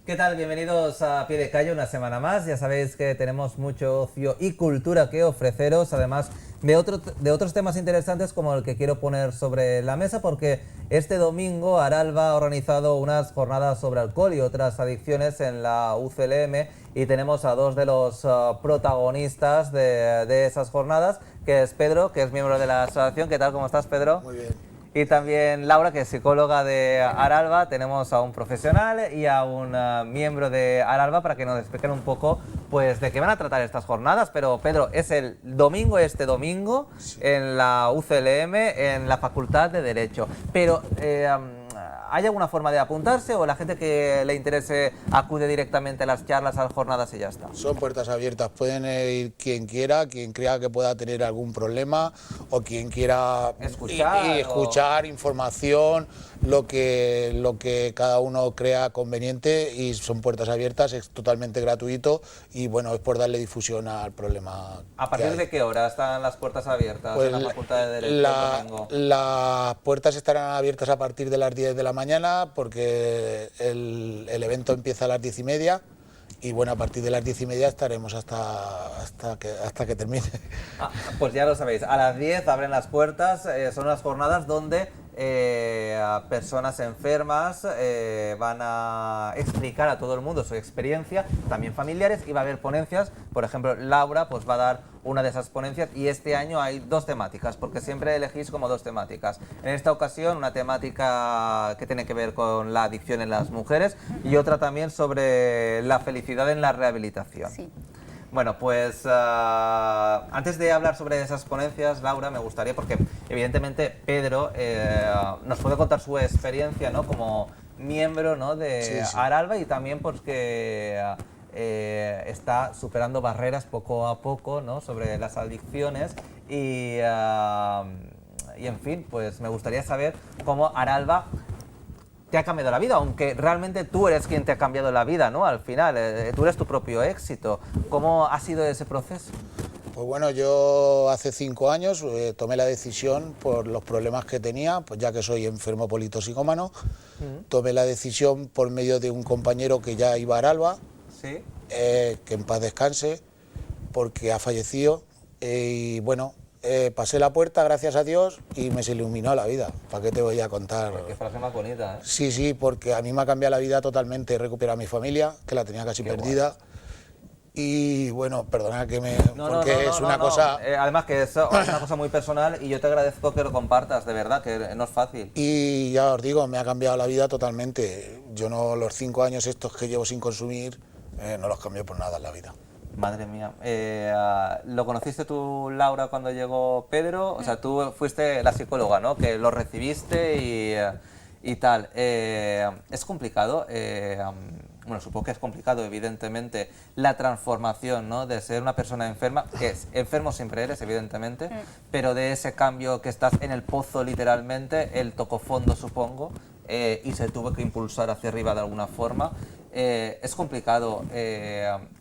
¿Qué tal? Bienvenidos a Pie de Callo una semana más. Ya sabéis que tenemos mucho ocio y cultura que ofreceros, además de otros temas interesantes como el que quiero poner sobre la mesa, porque este domingo Aralba ha organizado unas jornadas sobre alcohol y otras adicciones en la UCLM y tenemos a dos de los protagonistas de esas jornadas, que es Pedro, que es miembro de la asociación. ¿Qué tal? ¿Cómo estás, Pedro? Muy bien. Y también Laura, que es psicóloga de Aralba. Tenemos a un profesional y a un miembro de Aralba para que nos expliquen un poco pues de qué van a tratar estas jornadas. Pero Pedro, es el domingo, este domingo, Sí. en la UCLM, en la Facultad de Derecho. Pero ¿hay alguna forma de apuntarse o la gente que le interese acude directamente a las charlas, a las jornadas y ya está? Son puertas abiertas, pueden ir quien quiera, quien crea que pueda tener algún problema o quien quiera escuchar información, lo que cada uno crea conveniente, y son puertas abiertas, es totalmente gratuito y bueno, es por darle difusión al problema. ¿A partir de qué hora están las puertas abiertas Pues en la Facultad de Derecho el domingo? las puertas estarán abiertas a partir de las 10 de la mañana porque el evento empieza a las 10:30 y bueno, a partir de las 10:30 estaremos hasta que termine. Pues ya lo sabéis, a las 10 abren las puertas, son unas jornadas donde personas enfermas van a explicar a todo el mundo su experiencia, también familiares, y va a haber ponencias. Por ejemplo, Laura pues va a dar una de esas ponencias, y este año hay dos temáticas, porque siempre elegís como dos temáticas. En esta ocasión una temática que tiene que ver con la adicción en las mujeres y otra también sobre la felicidad en la rehabilitación. Sí. Bueno, pues antes de hablar sobre esas ponencias, Laura, me gustaría, porque evidentemente Pedro nos puede contar su experiencia, ¿no?, como miembro, ¿no?, de Sí. Aralba, y también porque está superando barreras poco a poco, ¿no?, sobre las adicciones y en fin, pues me gustaría saber cómo Aralba te ha cambiado la vida, aunque realmente tú eres quien te ha cambiado la vida, ¿no? Al final, tú eres tu propio éxito. ¿Cómo ha sido ese proceso? Pues bueno, yo hace 5 años tomé la decisión por los problemas que tenía, pues ya que soy enfermo politoxicómano, tomé la decisión por medio de un compañero que ya iba a Aralba, Sí. que en paz descanse, porque ha fallecido, y bueno, pasé la puerta, gracias a Dios, y me se iluminó la vida. ¿Para qué te voy a contar? Qué frase más bonita, ¿eh? Sí, porque a mí me ha cambiado la vida totalmente. He recuperado a mi familia, que la tenía casi perdida. Y bueno, perdona que porque es una cosa... Además que es una cosa muy personal, y yo te agradezco que lo compartas, de verdad, que no es fácil. Y ya os digo, me ha cambiado la vida totalmente. Yo no, los 5 años estos que llevo sin consumir, no los cambio por nada en la vida. Madre mía. ¿Lo conociste tú, Laura, cuando llegó Pedro? O sea, tú fuiste la psicóloga, ¿no?, que lo recibiste y tal. ¿Es complicado? Bueno, supongo que es complicado, evidentemente, la transformación, ¿no?, de ser una persona enferma, que es enfermo siempre eres, evidentemente, pero de ese cambio que estás en el pozo, literalmente, él tocó fondo, supongo, y se tuvo que impulsar hacia arriba de alguna forma. Es complicado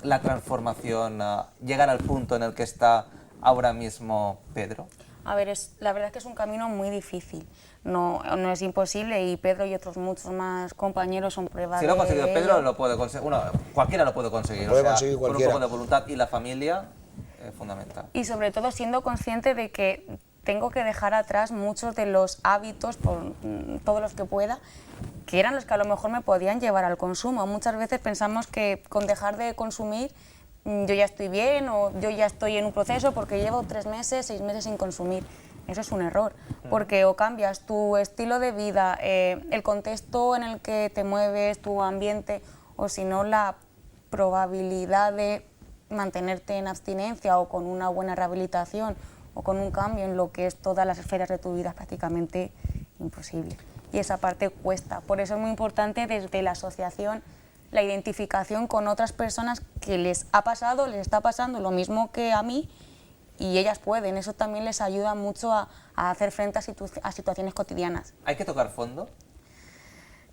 la transformación, llegar al punto en el que está ahora mismo Pedro. A ver, la verdad es que es un camino muy difícil. No es imposible, y Pedro y otros muchos más compañeros son pruebas Si lo ha conseguido de Pedro, ello. lo puede conseguir. Bueno, cualquiera lo puede conseguir. Puede o sea, conseguir con un cualquiera. poco de voluntad y la familia, fundamental. Y sobre todo siendo consciente de que tengo que dejar atrás muchos de los hábitos, por todos los que pueda, que eran los que a lo mejor me podían llevar al consumo. Muchas veces pensamos que con dejar de consumir yo ya estoy bien, o yo ya estoy en un proceso porque llevo 3 meses, 6 meses sin consumir. Eso es un error, porque o cambias tu estilo de vida, el contexto en el que te mueves, tu ambiente, o si no, la probabilidad de mantenerte en abstinencia o con una buena rehabilitación o con un cambio en lo que es todas las esferas de tu vida es prácticamente imposible. Y esa parte cuesta. Por eso es muy importante desde la asociación la identificación con otras personas que les ha pasado, les está pasando lo mismo que a mí, y ellas pueden. Eso también les ayuda mucho a hacer frente a situaciones cotidianas. ¿Hay que tocar fondo?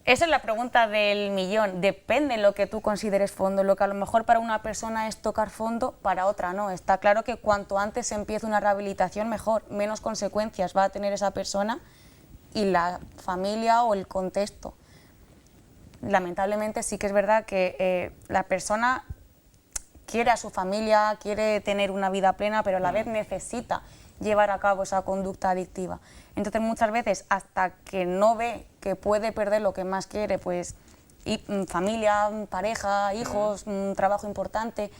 Esa es la pregunta del millón. Depende de lo que tú consideres fondo. Lo que a lo mejor para una persona es tocar fondo, para otra no. Está claro que cuanto antes se empiece una rehabilitación, mejor. Menos consecuencias va a tener esa persona y la familia o el contexto. lamentablemente sí que es verdad que la persona quiere a su familia, quiere tener una vida plena, pero a la vez necesita llevar a cabo esa conducta adictiva. Entonces muchas veces hasta que no ve que puede perder lo que más quiere, pues familia, pareja, hijos, un trabajo importante,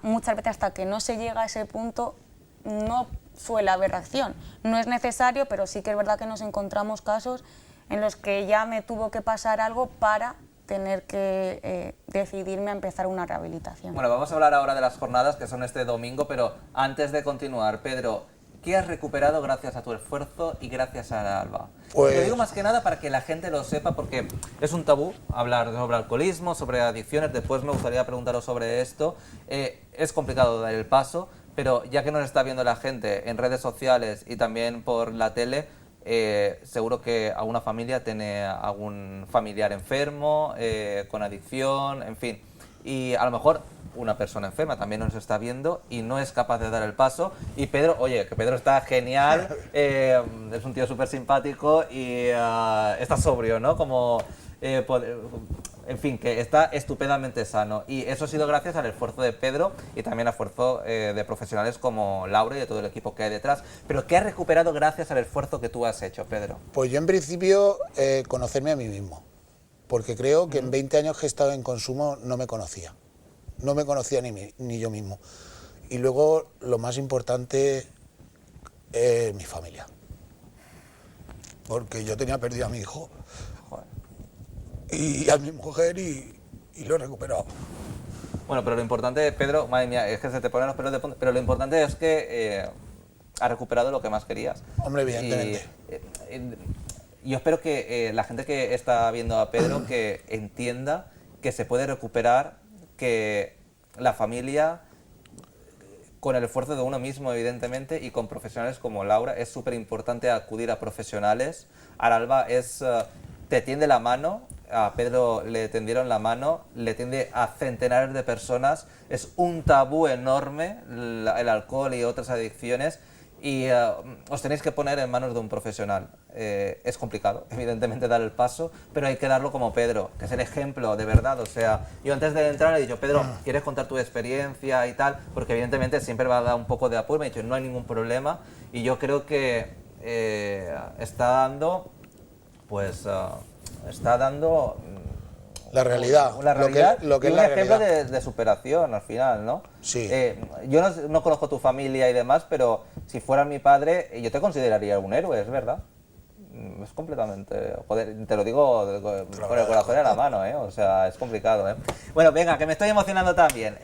muchas veces hasta que no se llega a ese punto no suele haber reacción. No es necesario, pero sí que es verdad que nos encontramos casos en los que ya me tuvo que pasar algo para tener que decidirme a empezar una rehabilitación. Bueno, vamos a hablar ahora de las jornadas que son este domingo, pero antes de continuar, Pedro, ¿qué has recuperado gracias a tu esfuerzo y gracias a Alba? Pues... Te digo más que nada para que la gente lo sepa, porque es un tabú hablar sobre alcoholismo, sobre adicciones. Después me gustaría preguntaros sobre esto. Es complicado dar el paso, pero ya que nos está viendo la gente en redes sociales y también por la tele, seguro que alguna familia tiene algún familiar enfermo, con adicción, en fin. Y a lo mejor una persona enferma también nos está viendo y no es capaz de dar el paso. Y Pedro, oye, que Pedro está genial, es un tío súper simpático y está sobrio, ¿no? Como, en fin, que está estupendamente sano. Y eso ha sido gracias al esfuerzo de Pedro y también al esfuerzo de profesionales como Laura y de todo el equipo que hay detrás. Pero ¿qué has recuperado gracias al esfuerzo que tú has hecho, Pedro? Pues yo en principio conocerme a mí mismo, porque creo que en 20 años que he estado en consumo no me conocía. No me conocía ni yo mismo. Y luego, lo más importante, mi familia. Porque yo tenía perdido a mi hijo y a mi mujer y lo he recuperado. Bueno, pero lo importante, Pedro, madre mía, es que se te ponen los pelos de punta, pero lo importante es que has recuperado lo que más querías. Hombre, evidentemente. Yo espero que la gente que está viendo a Pedro que entienda que se puede recuperar, que la familia, con el esfuerzo de uno mismo, evidentemente, y con profesionales como Laura, es súper importante acudir a profesionales. Alba te tiende la mano, a Pedro le tendieron la mano, le tiende a centenares de personas. Es un tabú enorme el alcohol y otras adicciones. Y os tenéis que poner en manos de un profesional. Es complicado, evidentemente, dar el paso, pero hay que darlo como Pedro, que es el ejemplo de verdad. O sea, yo antes de entrar le he dicho, Pedro, ¿quieres contar tu experiencia y tal? Porque evidentemente siempre va a dar un poco de apuro. Me ha dicho, no hay ningún problema. Y yo creo que está dando, pues, la realidad, lo que es un ejemplo de superación al final, ¿no? Sí. Yo no conozco tu familia y demás, pero si fuera mi padre, yo te consideraría un héroe, es verdad. Es completamente... Joder, te lo digo con el corazón en la mano, ¿eh? O sea, es complicado, ¿eh? Bueno, venga, que me estoy emocionando también.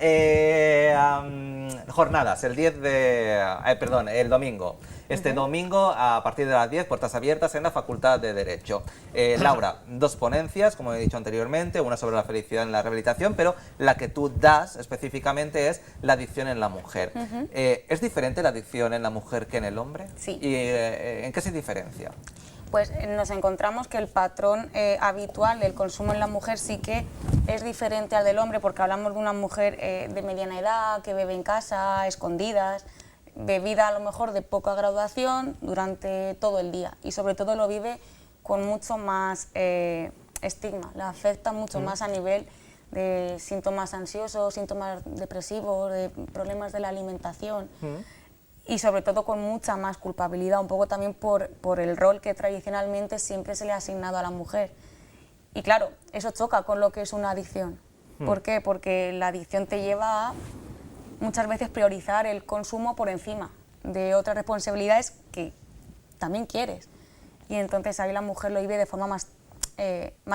Jornadas, el domingo. Este domingo, a partir de las 10, puertas abiertas en la Facultad de Derecho. Laura, 2 ponencias, como he dicho anteriormente, una sobre la felicidad en la rehabilitación, pero la que tú das específicamente es la adicción en la mujer. ¿Es diferente la adicción en la mujer que en el hombre? Sí. ¿Y en qué se diferencia? Pues nos encontramos que el patrón habitual del consumo en la mujer sí que es diferente al del hombre, porque hablamos de una mujer de mediana edad, que bebe en casa, a escondidas, bebida a lo mejor de poca graduación durante todo el día, y sobre todo lo vive con mucho más estigma, le afecta mucho más a nivel de síntomas ansiosos, síntomas depresivos, de problemas de la alimentación. Y sobre todo con mucha más culpabilidad, un poco también por el rol que tradicionalmente siempre se le ha asignado a la mujer. Y claro, eso choca con lo que es una adicción. ¿Por qué? Porque la adicción te lleva a muchas veces priorizar el consumo por encima de otras responsabilidades que también quieres. Y entonces ahí la mujer lo vive de forma más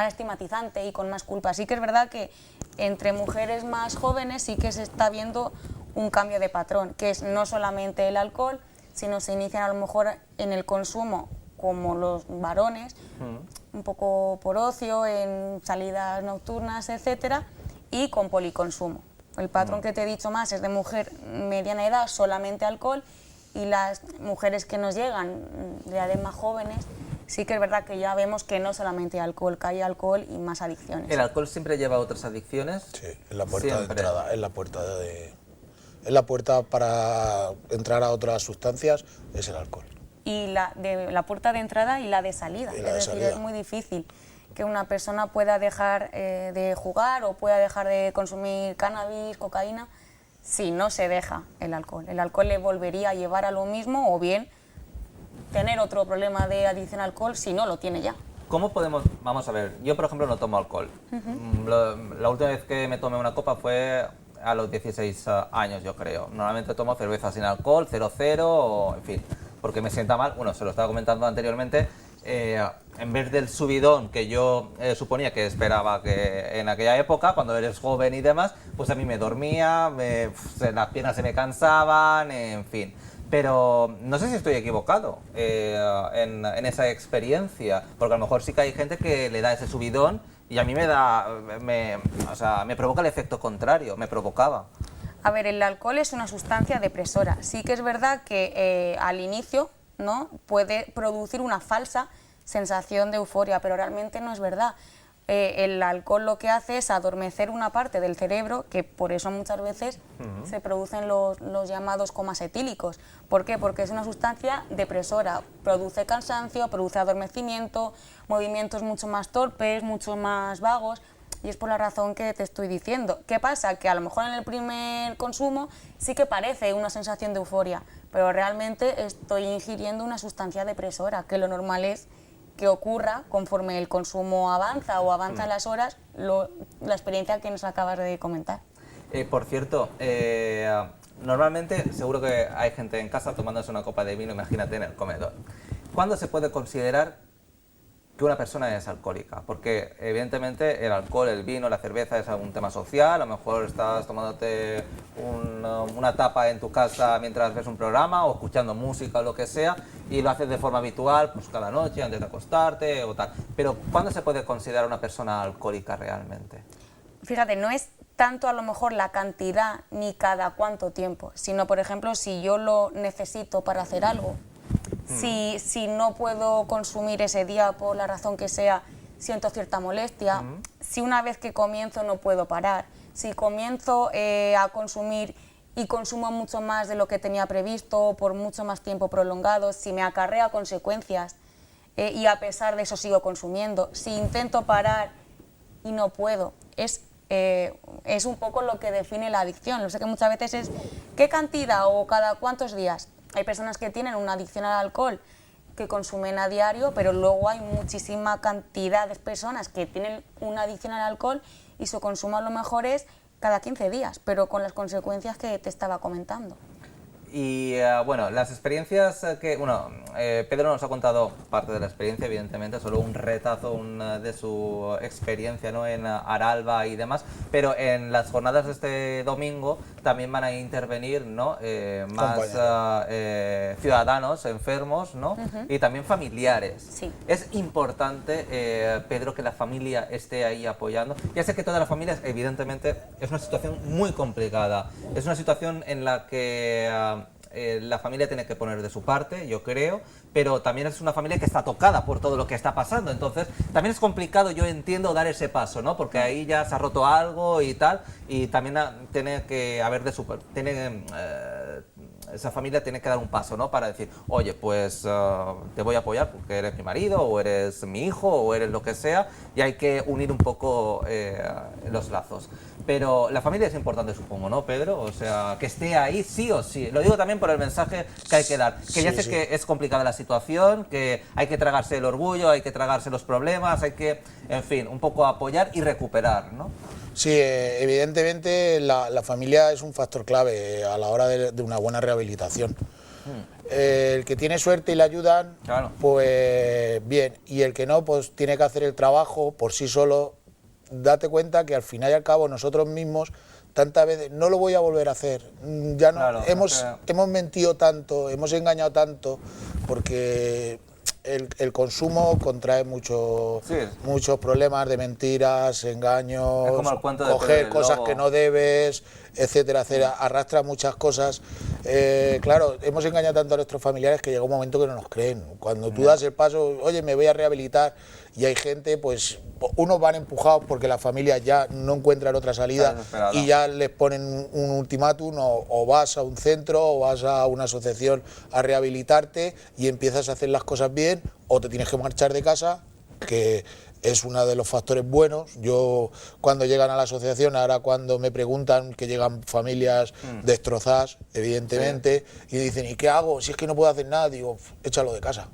estigmatizante y con más culpa. Sí que es verdad que entre mujeres más jóvenes sí que se está viendo un cambio de patrón, que es no solamente el alcohol, sino se inician a lo mejor en el consumo como los varones, un poco por ocio, en salidas nocturnas, etcétera, y con policonsumo. El patrón que te he dicho más es de mujer mediana edad, solamente alcohol, y las mujeres que nos llegan de edades más jóvenes, sí que es verdad que ya vemos que no solamente alcohol, que hay alcohol y más adicciones. ¿El alcohol siempre lleva a otras adicciones? Sí, en la puerta de entrada, es la puerta para entrar a otras sustancias, es el alcohol. Y la puerta de entrada y la de salida, Y la de decir, salida. es muy difícil que una persona pueda dejar de jugar o pueda dejar de consumir cannabis, cocaína, si no se deja el alcohol. El alcohol le volvería a llevar a lo mismo o bien tener otro problema de adicción al alcohol si no lo tiene ya. ¿Cómo podemos...? Vamos a ver, yo por ejemplo no tomo alcohol. La última vez que me tomé una copa fue a los 16 años, yo creo. Normalmente tomo cerveza sin alcohol, 0,0, o en fin, porque me sienta mal. Bueno, se lo estaba comentando anteriormente. En vez del subidón que yo suponía que esperaba que en aquella época, cuando eres joven y demás, pues a mí me dormía, las piernas se me cansaban, en fin. Pero no sé si estoy equivocado en esa experiencia, porque a lo mejor sí que hay gente que le da ese subidón y a mí o sea, me provoca el efecto contrario, me provocaba. A ver, el alcohol es una sustancia depresora. Sí que es verdad que al inicio, ¿no?, puede producir una falsa sensación de euforia, pero realmente no es verdad. El alcohol lo que hace es adormecer una parte del cerebro, que por eso muchas veces se producen los llamados comas etílicos. ¿Por qué? Porque es una sustancia depresora, produce cansancio, produce adormecimiento, movimientos mucho más torpes, mucho más vagos, y es por la razón que te estoy diciendo. ¿Qué pasa? Que a lo mejor en el primer consumo sí que parece una sensación de euforia, pero realmente estoy ingiriendo una sustancia depresora, que lo normal es que ocurra conforme el consumo avanza o avanzan las horas, la experiencia que nos acabas de comentar. Por cierto, normalmente seguro que hay gente en casa tomándose una copa de vino, imagínate, en el comedor. ¿Cuándo se puede considerar que una persona es alcohólica? Porque evidentemente el alcohol, el vino, la cerveza es un tema social. A lo mejor estás tomándote una tapa en tu casa mientras ves un programa o escuchando música o lo que sea, y lo haces de forma habitual, pues cada noche antes de acostarte o tal. Pero ¿cuándo se puede considerar una persona alcohólica realmente? Fíjate, no es tanto a lo mejor la cantidad ni cada cuánto tiempo, sino por ejemplo si yo lo necesito para hacer algo. Si no puedo consumir ese día por la razón que sea, siento cierta molestia. Si una vez que comienzo no puedo parar. Si comienzo a consumir y consumo mucho más de lo que tenía previsto por mucho más tiempo prolongado, si me acarrea consecuencias y a pesar de eso sigo consumiendo. Si intento parar y no puedo, es un poco lo que define la adicción. Lo sé que muchas veces es ¿qué cantidad o cada cuántos días? Hay personas que tienen una adicción al alcohol que consumen a diario, pero luego hay muchísima cantidad de personas que tienen una adicción al alcohol y su consumo a lo mejor es cada 15 días, pero con las consecuencias que te estaba comentando. Y bueno, las experiencias que... Bueno, Pedro nos ha contado parte de la experiencia, evidentemente, solo un retazo de su experiencia, ¿no?, en Aralba y demás, pero en las jornadas de este domingo también van a intervenir, ¿no?, más ciudadanos enfermos, ¿no?, y también familiares. Sí. Es importante, Pedro, que la familia esté ahí apoyando. Ya sé que todas las familias, evidentemente, es una situación muy complicada. Es una situación en la que la familia tiene que poner de su parte, yo creo, pero también es una familia que está tocada por todo lo que está pasando. Entonces, también es complicado, yo entiendo, dar ese paso, ¿no? Porque ahí ya se ha roto algo y tal, y también tiene que haber esa familia tiene que dar un paso, ¿no?, para decir, oye, pues te voy a apoyar porque eres mi marido, o eres mi hijo, o eres lo que sea, y hay que unir un poco los lazos. Pero la familia es importante, supongo, ¿no, Pedro? O sea, que esté ahí sí o sí. Lo digo también por el mensaje que hay que dar. Que ya sé que es complicada la situación, que hay que tragarse el orgullo, hay que tragarse los problemas, hay que, en fin, un poco apoyar y recuperar, ¿no? Sí, evidentemente la familia es un factor clave a la hora de una buena rehabilitación. El que tiene suerte y le ayudan, claro, pues bien, y el que no, pues tiene que hacer el trabajo por sí solo. Date cuenta que al final y al cabo nosotros mismos tantas veces no lo voy a volver a hacer, ya no, claro, hemos mentido tanto, hemos engañado tanto, porque el consumo contrae muchos problemas de mentiras, engaños, coger cosas que no debes, etcétera, etcétera, arrastra muchas cosas. Claro, hemos engañado tanto a nuestros familiares que llega un momento que no nos creen. Cuando tú das el paso, oye, me voy a rehabilitar, y hay gente, pues unos van empujados porque la familia ya no encuentran otra salida y ya les ponen un ultimátum, o vas a un centro o vas a una asociación a rehabilitarte y empiezas a hacer las cosas bien, o te tienes que marchar de casa, que es uno de los factores buenos. Yo, cuando llegan a la asociación, ahora cuando me preguntan, que llegan familias destrozadas, evidentemente, y dicen, ¿y qué hago? Si es que no puedo hacer nada, digo, échalo de casa.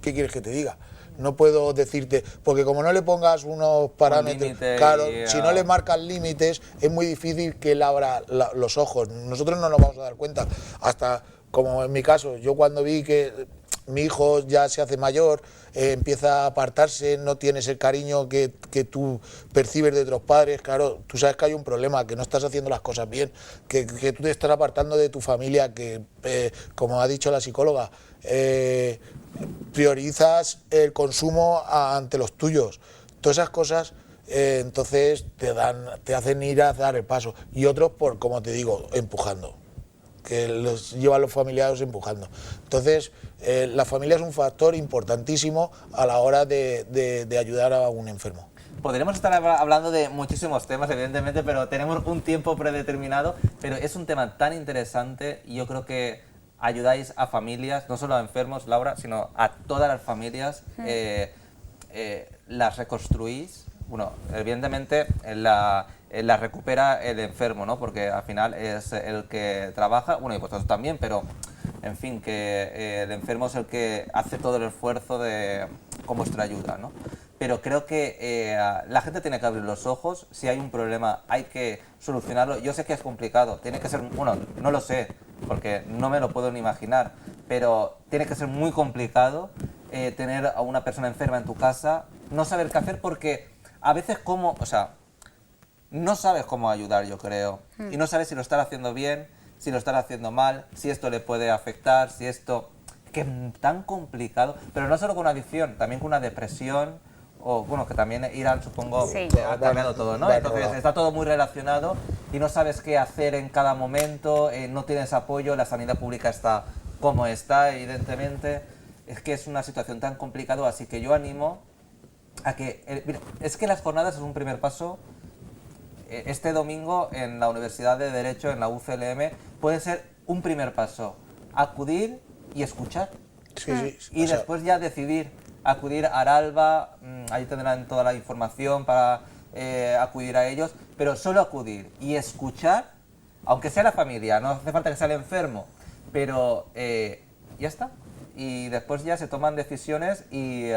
¿Qué quieres que te diga? No puedo decirte, porque como no le pongas unos parámetros, claro, si no le marcas límites, es muy difícil que él abra los ojos. Nosotros no nos vamos a dar cuenta, hasta como en mi caso, yo cuando vi que mi hijo ya se hace mayor, empieza a apartarse, no tienes el cariño que tú percibes de otros padres, claro, tú sabes que hay un problema, que no estás haciendo las cosas bien, que tú te estás apartando de tu familia, que como ha dicho la psicóloga, priorizas el consumo ante los tuyos. Todas esas cosas entonces te hacen ir a dar el paso. Y otros, por como te digo, empujando, que los llevan los familiares empujando. Entonces, la familia es un factor importantísimo a la hora de ayudar a un enfermo. Podríamos estar hablando de muchísimos temas, evidentemente, pero tenemos un tiempo predeterminado, pero es un tema tan interesante y yo creo que ayudáis a familias, no solo a enfermos, Laura, sino a todas las familias, las reconstruís. Bueno, evidentemente la recupera el enfermo, ¿no? Porque al final es el que trabaja, bueno, y vosotros también, pero en fin, que el enfermo es el que hace todo el esfuerzo con vuestra ayuda, ¿no? Pero creo que la gente tiene que abrir los ojos. Si hay un problema, hay que solucionarlo. Yo sé que es complicado, tiene que ser, bueno, no lo sé, porque no me lo puedo ni imaginar, pero tiene que ser muy complicado tener a una persona enferma en tu casa, no saber qué hacer, porque a veces no sabes cómo ayudar, yo creo, y no sabes si lo estás haciendo bien, si lo estás haciendo mal, si esto le puede afectar, si esto, que es tan complicado, pero no solo con una adicción, también con una depresión, o bueno, que también Irán, supongo, Sí. ha cambiado todo, ¿no? Entonces está todo muy relacionado y no sabes qué hacer en cada momento, no tienes apoyo, la sanidad pública está como está, evidentemente. Es que es una situación tan complicada, así que yo animo a que... mira, es que las jornadas es un primer paso. Este domingo en la Universidad de Derecho, en la UCLM, puede ser un primer paso. Acudir y escuchar. Sí, Y después ya decidir. Acudir a Aralba, ahí tendrán toda la información para acudir a ellos, pero solo acudir y escuchar, aunque sea la familia, no hace falta que sea el enfermo, pero ya está. Y después ya se toman decisiones y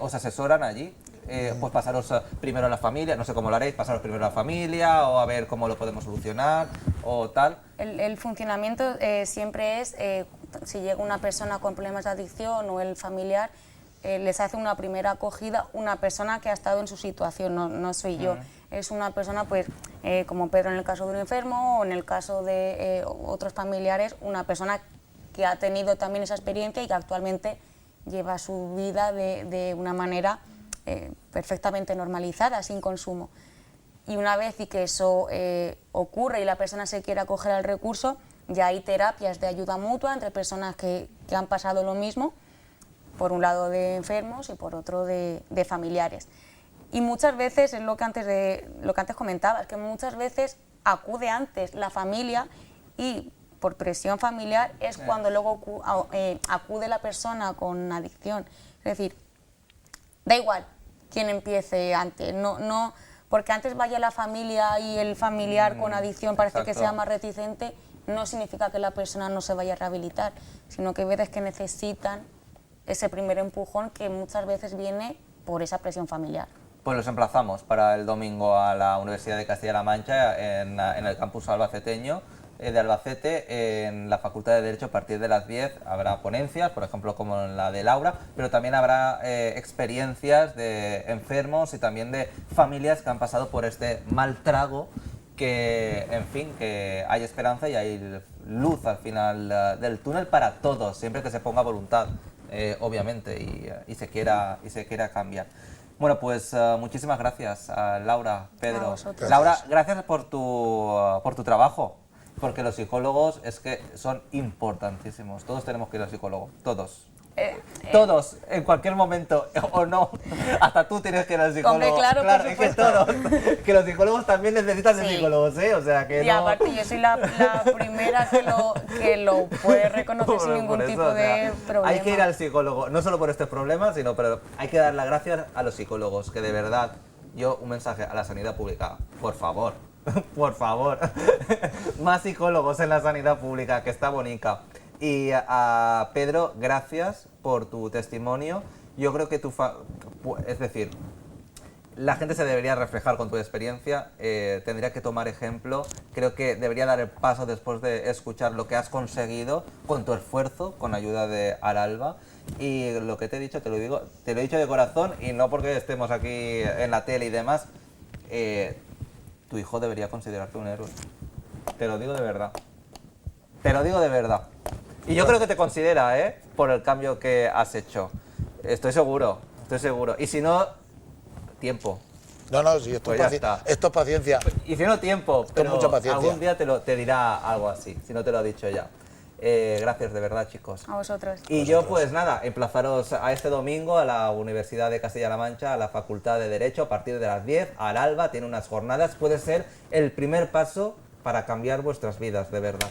os asesoran allí. Pues pasaros primero a la familia, no sé cómo lo haréis, pasaros primero a la familia o a ver cómo lo podemos solucionar o tal. El funcionamiento siempre es, si llega una persona con problemas de adicción o el familiar, les hace una primera acogida una persona que ha estado en su situación, no soy yo. Es una persona, pues, como Pedro en el caso de un enfermo o en el caso de otros familiares, una persona que ha tenido también esa experiencia y que actualmente lleva su vida de una manera perfectamente normalizada, sin consumo. Y una vez y que eso ocurre y la persona se quiere acoger al recurso, ya hay terapias de ayuda mutua entre personas que han pasado lo mismo, por un lado de enfermos y por otro de familiares. Y muchas veces, es lo que antes comentabas, que muchas veces acude antes la familia y por presión familiar es cuando luego acude la persona con adicción. Es decir, da igual quién empiece antes, no porque antes vaya la familia y el familiar con adicción parece que sea más reticente, no significa que la persona no se vaya a rehabilitar, sino que hay veces que necesitan ese primer empujón que muchas veces viene por esa presión familiar. Pues los emplazamos para el domingo a la Universidad de Castilla-La Mancha, en el campus albaceteño de Albacete, en la Facultad de Derecho. A partir de las 10 habrá ponencias, por ejemplo como la de Laura, pero también habrá experiencias de enfermos y también de familias que han pasado por este mal trago, que, en fin, que hay esperanza y hay luz al final del túnel para todos, siempre que se ponga voluntad, obviamente, y se quiera cambiar. Bueno, pues muchísimas gracias, Laura, Pedro. Laura, gracias por tu trabajo, porque los psicólogos es que son importantísimos. Todos tenemos que ir al psicólogo, todos. Todos, en cualquier momento, o no, hasta tú tienes que ir al psicólogo. Hombre, claro, por es que supuesto. todos, que los psicólogos también necesitan de Sí. psicólogos, ¿eh? O sea, que Y no... aparte yo soy la primera que lo puede reconocer sin ningún Por eso, tipo o sea, de problema. hay que ir al psicólogo, no solo por estos problemas, sino pero hay que dar las gracias a los psicólogos, que de verdad, yo un mensaje a la sanidad pública, por favor, por favor, más psicólogos en la sanidad pública, que está bonita. Y a Pedro, gracias por tu testimonio. Yo creo que es decir, la gente se debería reflejar con tu experiencia, tendría que tomar ejemplo, creo que debería dar el paso después de escuchar lo que has conseguido con tu esfuerzo, con ayuda de Aralba. Y lo que te he dicho, te lo he dicho de corazón y no porque estemos aquí en la tele y demás, tu hijo debería considerarte un héroe. Te lo digo de verdad. Te lo digo de verdad. Y yo creo que te considera, por el cambio que has hecho. Estoy seguro, estoy seguro. Y si no, tiempo. No, no, sí, esto, Pues ya está. esto es paciencia. Y si no, tiempo, pero mucha paciencia. algún día te dirá algo así, si no te lo ha dicho ya. Gracias de verdad, chicos. A vosotros. Y yo, pues nada, emplazaros a este domingo a la Universidad de Castilla-La Mancha, a la Facultad de Derecho, a partir de las 10, al Alba, tiene unas jornadas, puede ser el primer paso para cambiar vuestras vidas, de verdad.